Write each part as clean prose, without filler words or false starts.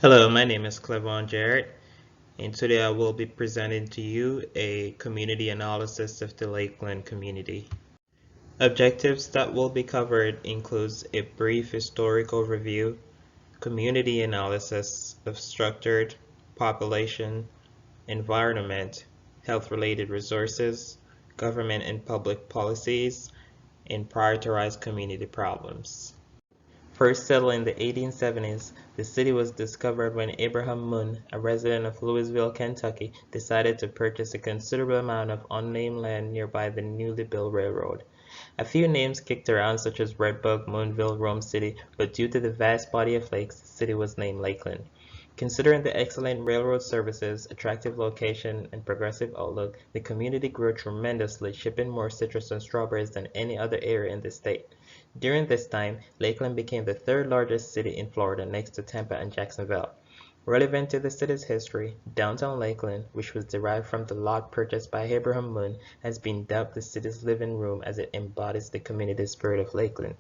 Hello, my name is Clevaughn Jarrett, and today I will be presenting to you a community analysis of the Lakeland community. Objectives that will be covered includes a brief historical review, community analysis of structured, population, environment, health-related resources, government and public policies, and prioritize community problems. First settled in the 1870s, the city was discovered when Abraham Moon, a resident of Louisville, Kentucky, decided to purchase a considerable amount of unnamed land nearby the newly built railroad. A few names kicked around such as Redbug, Moonville, Rome City, but due to the vast body of lakes, the city was named Lakeland. Considering the excellent railroad services, attractive location, and progressive outlook, the community grew tremendously, shipping more citrus and strawberries than any other area in the state. During this time, Lakeland became the third largest city in Florida next to Tampa and Jacksonville. Relevant to the city's history, downtown Lakeland, which was derived from the lot purchased by Abraham Moon, has been dubbed the city's living room as it embodies the community spirit of Lakeland.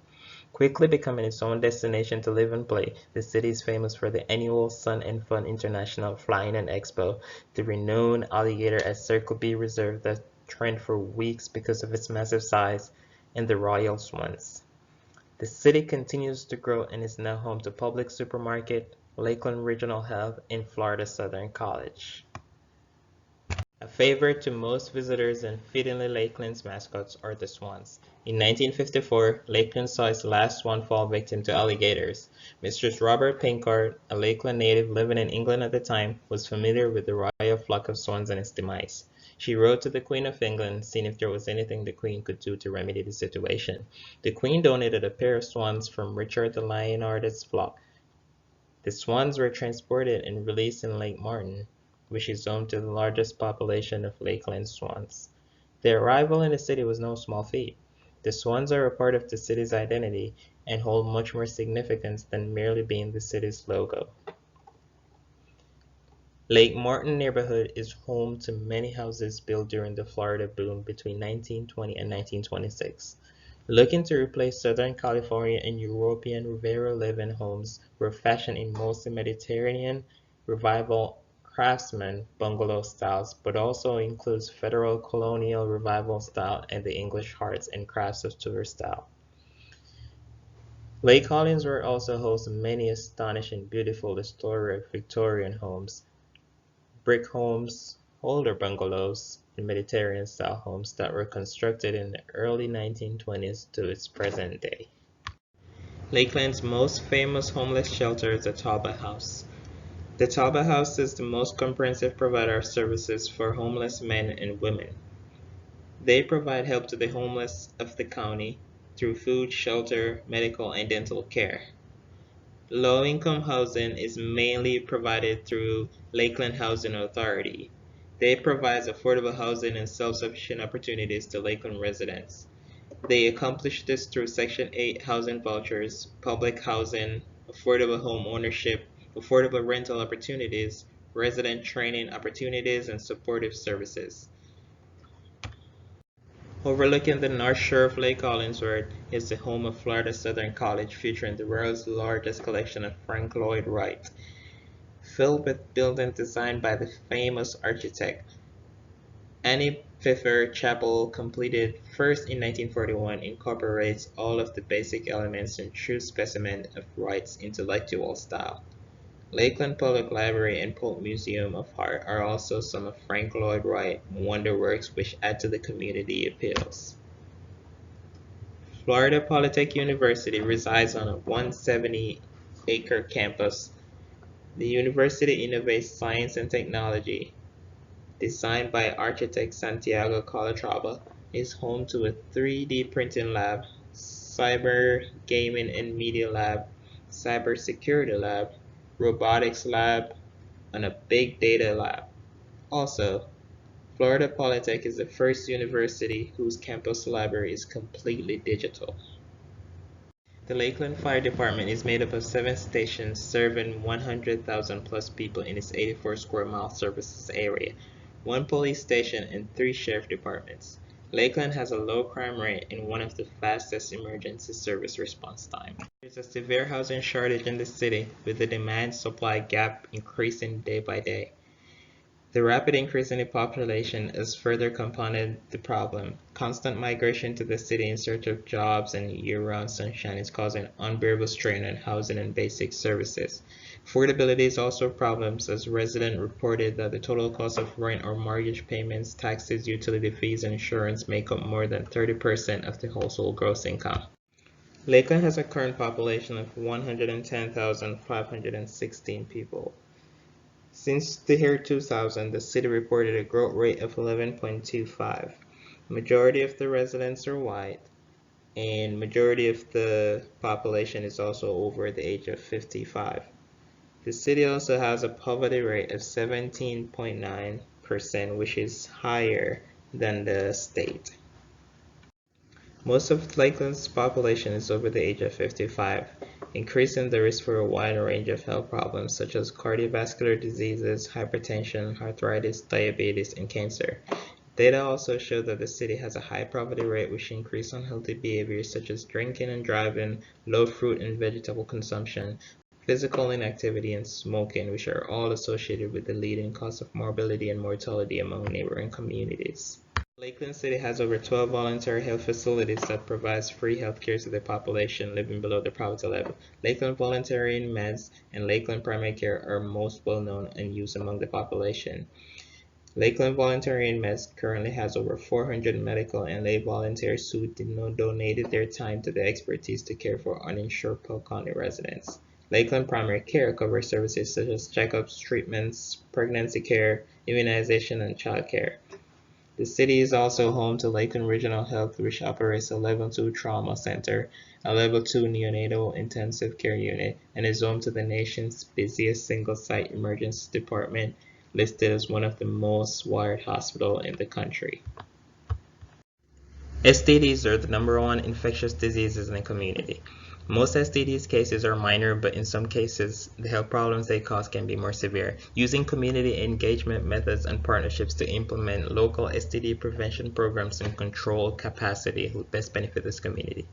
Quickly becoming its own destination to live and play, the city is famous for the annual Sun and Fun International Flying and Expo, the renowned alligator at Circle B Reserve that trend for weeks because of its massive size, and the royal swans. The city continues to grow and is now home to Public Supermarket, Lakeland Regional Health, and Florida Southern College. A favorite to most visitors and fittingly Lakeland's mascots are the swans. In 1954, Lakeland saw its last swan fall victim to alligators. Mistress Robert Pinkard, a Lakeland native living in England at the time, was familiar with the royal flock of swans and its demise. She wrote to the Queen of England, seeing if there was anything the Queen could do to remedy the situation. The Queen donated a pair of swans from Richard the Lionhearted's flock. The swans were transported and released in Lake Martin, which is home to the largest population of Lakeland swans. Their arrival in the city was no small feat. The swans are a part of the city's identity and hold much more significance than merely being the city's logo. Lake Martin neighborhood is home to many houses built during the Florida boom between 1920 and 1926. Looking to replace Southern California and European Riviera living homes were fashioned in mostly Mediterranean Revival Craftsman bungalow styles, but also includes Federal Colonial Revival style and the English arts and crafts of Tudor style. Lake Collins were also host to many astonishing beautiful historic Victorian homes, brick homes, older bungalows, and Mediterranean-style homes that were constructed in the early 1920s to its present day. Lakeland's most famous homeless shelter is the Talbot House. The Talbot House is the most comprehensive provider of services for homeless men and women. They provide help to the homeless of the county through food, shelter, medical, and dental care. Low-income housing is mainly provided through Lakeland Housing Authority. They provide affordable housing and self-sufficient opportunities to Lakeland residents. They accomplish this through Section 8 housing vouchers, public housing, affordable home ownership, affordable rental opportunities, resident training opportunities, and supportive services. Overlooking the north shore of Lake Collinsworth is the home of Florida Southern College, featuring the world's largest collection of Frank Lloyd Wright, filled with buildings designed by the famous architect Annie Pfeffer. Chapel, completed first in 1941, incorporates all of the basic elements and true specimen of Wright's intellectual style. Lakeland Public Library and Polk Museum of Art are also some of Frank Lloyd Wright's wonderworks which add to the community appeals. Florida Polytech University resides on a 170-acre campus. The university innovates science and technology. Designed by architect Santiago Calatrava, is home to a 3D printing lab, cyber gaming and media lab, cybersecurity lab, robotics lab, and a big data lab. Also, Florida Polytech is the first university whose campus library is completely digital. The Lakeland Fire Department is made up of 7 stations serving 100,000 plus people in its 84 square mile services area, 1 police station, and 3 sheriff departments. Lakeland has a low crime rate and one of the fastest emergency service response time. There's a severe housing shortage in the city, with the demand-supply gap increasing day by day. The rapid increase in the population has further compounded the problem. Constant migration to the city in search of jobs and year-round sunshine is causing unbearable strain on housing and basic services. Affordability is also a problem, as residents reported that the total cost of rent or mortgage payments, taxes, utility fees, and insurance make up more than 30% of the household gross income. Lakeland has a current population of 110,516 people. Since the year 2000, the city reported a growth rate of 11.25. Majority of the residents are white, and majority of the population is also over the age of 55. The city also has a poverty rate of 17.9%, which is higher than the state. Most of Lakeland's population is over the age of 55, increasing the risk for a wide range of health problems such as cardiovascular diseases, hypertension, arthritis, diabetes, and cancer. Data also show that the city has a high poverty rate, which increases unhealthy behaviors such as drinking and driving, low fruit and vegetable consumption, physical inactivity, and smoking, which are all associated with the leading cause of morbidity and mortality among neighboring communities. Lakeland City has over 12 voluntary health facilities that provides free health care to the population living below the poverty level. Lakeland Voluntary Meds and Lakeland Primary Care are most well known and used among the population. Lakeland Voluntary Meds currently has over 400 medical and lay volunteers who donated their time to the expertise to care for uninsured Polk County residents. Lakeland Primary Care covers services such as checkups, treatments, pregnancy care, immunization, and child care. The city is also home to Lakeland Regional Health, which operates a Level 2 Trauma Center, a Level 2 Neonatal Intensive Care Unit, and is home to the nation's busiest single-site emergency department, listed as one of the most wired hospitals in the country. STDs are the #1 infectious diseases in the community. Most STDs cases are minor, but in some cases, the health problems they cause can be more severe. Using community engagement methods and partnerships to implement local STD prevention programs and control capacity will best benefit this community.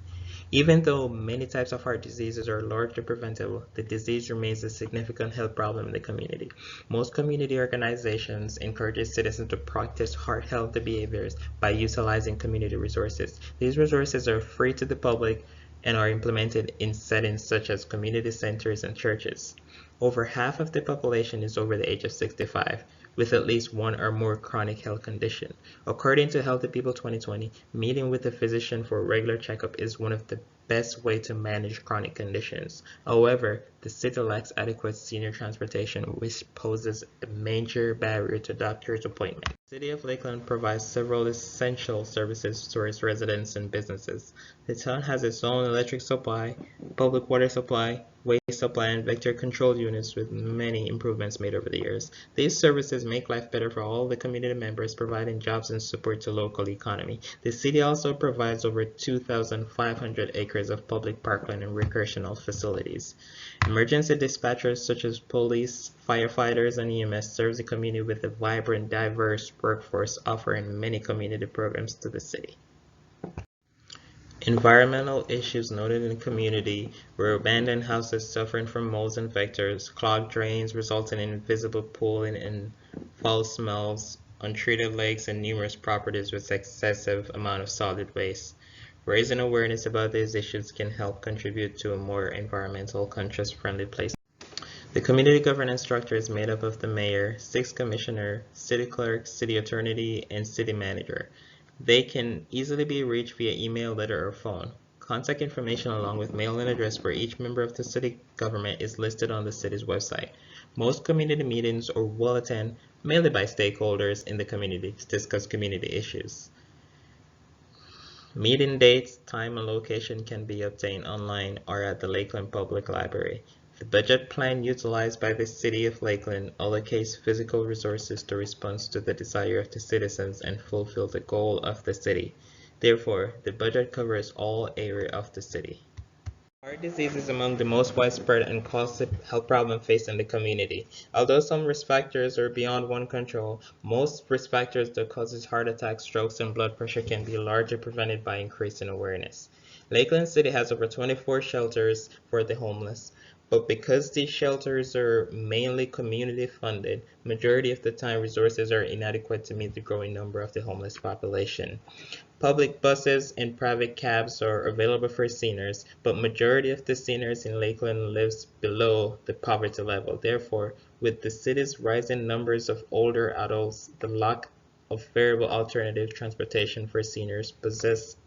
Even though many types of heart diseases are largely preventable, the disease remains a significant health problem in the community. Most community organizations encourage citizens to practice heart healthy behaviors by utilizing community resources. These resources are free to the public and are implemented in settings such as community centers and churches. Over half of the population is over the age of 65, with at least one or more chronic health condition. According to Healthy People 2020, meeting with a physician for a regular checkup is one of the best way to manage chronic conditions. However, the city lacks adequate senior transportation, which poses a major barrier to doctor's appointments. The City of Lakeland provides several essential services to its residents and businesses. The town has its own electric supply, public water supply, waste supply, and vector control units, with many improvements made over the years. These services make life better for all the community members, providing jobs and support to local economy. The city also provides over 2,500 acres of public parkland and recreational facilities. Emergency dispatchers such as police, firefighters, and EMS serve the community with a vibrant, diverse workforce, offering many community programs to the city. Environmental issues noted in the community were abandoned houses suffering from molds and vectors, clogged drains resulting in invisible pooling and foul smells, untreated lakes, and numerous properties with excessive amount of solid waste. Raising awareness about these issues can help contribute to a more environmental conscious friendly place. The community governance structure is made up of the mayor, 6 commissioners, city clerk, city attorney, and city manager. They can easily be reached via email, letter, or phone. Contact information along with mailing address for each member of the city government is listed on the city's website. Most community meetings are well attended, mainly by stakeholders in the community, to discuss community issues. Meeting dates, time, and location can be obtained online or at the Lakeland Public Library. The budget plan utilized by the City of Lakeland allocates physical resources to respond to the desire of the citizens and fulfill the goal of the city. Therefore, the budget covers all areas of the city. Heart disease is among the most widespread and costly health problem facing the community. Although some risk factors are beyond one control, most risk factors that causes heart attacks, strokes, and blood pressure can be largely prevented by increasing awareness. Lakeland City has over 24 shelters for the homeless, but because these shelters are mainly community funded, majority of the time resources are inadequate to meet the growing number of the homeless population. Public buses and private cabs are available for seniors, but majority of the seniors in Lakeland lives below the poverty level. Therefore, with the city's rising numbers of older adults, the lack of variable alternative transportation for seniors poses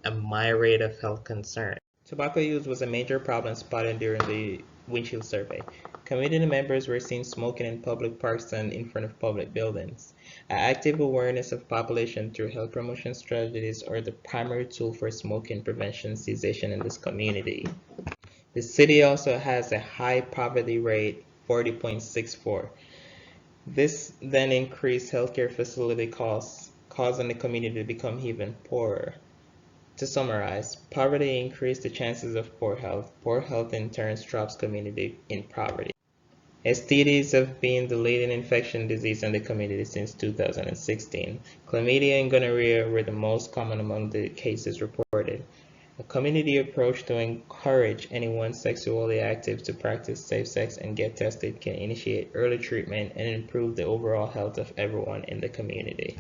a myriad of health concerns. Tobacco use was a major problem spotted during the windshield survey. Community members were seen smoking in public parks and in front of public buildings. Active awareness of population through health promotion strategies are the primary tool for smoking prevention cessation in this community. The city also has a high poverty rate, 40.64. This then increased healthcare facility costs, causing the community to become even poorer. To summarize, poverty increases the chances of poor health. Poor health in turn drops community in poverty. STDs have been the leading infection disease in the community since 2016. Chlamydia and gonorrhea were the most common among the cases reported. A community approach to encourage anyone sexually active to practice safe sex and get tested can initiate early treatment and improve the overall health of everyone in the community.